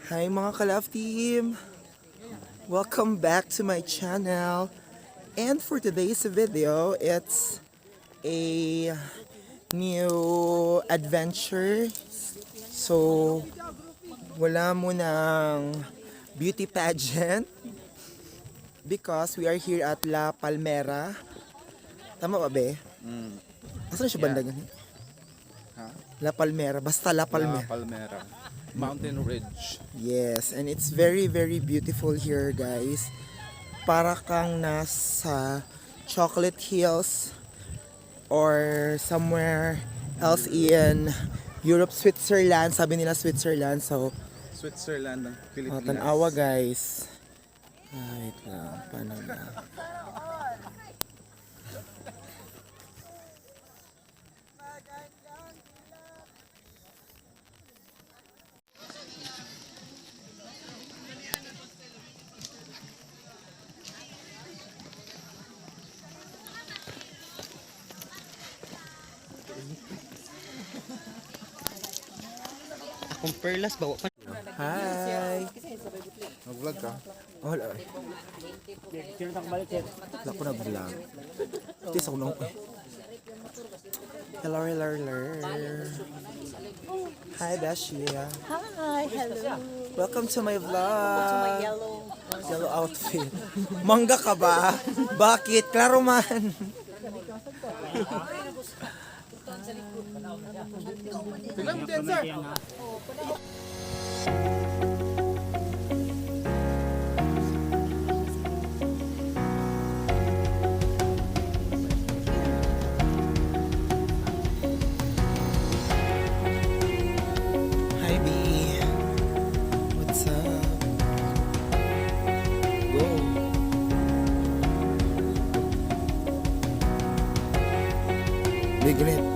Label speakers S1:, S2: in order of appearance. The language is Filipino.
S1: Hi mga ka-love team! Welcome back to my channel. And for today's video, it's a new adventure. So, wala mo ng beauty pageant because we are here at La Palmera. Tama ba, be? Asan siya banda ganun? La Palmera, basta La Palmera.
S2: La Palmera. Mountain Ridge.
S1: Yes, and it's very beautiful here, guys. Para kang nasa Chocolate Hills or somewhere else in Europe, Switzerland. Sabi nila Switzerland. So,
S2: Switzerland ng Pilipinas.
S1: tanawa, guys. Wait lang, paano na?
S3: Akong perlas bawa pa.
S1: Hi!
S2: Nag-vlog ka?
S1: Oh, wala. Wala ko nag-vlog. Tis ako nung... Hello. Hi, Beshi.
S4: Hi, hello.
S1: Welcome to my vlog.
S4: To my
S1: Yellow outfit. Mangga ka ba? Bakit? Klaro man.
S2: Tignan mo din, sir!
S1: Hi, B. What's up? Go. Big grip.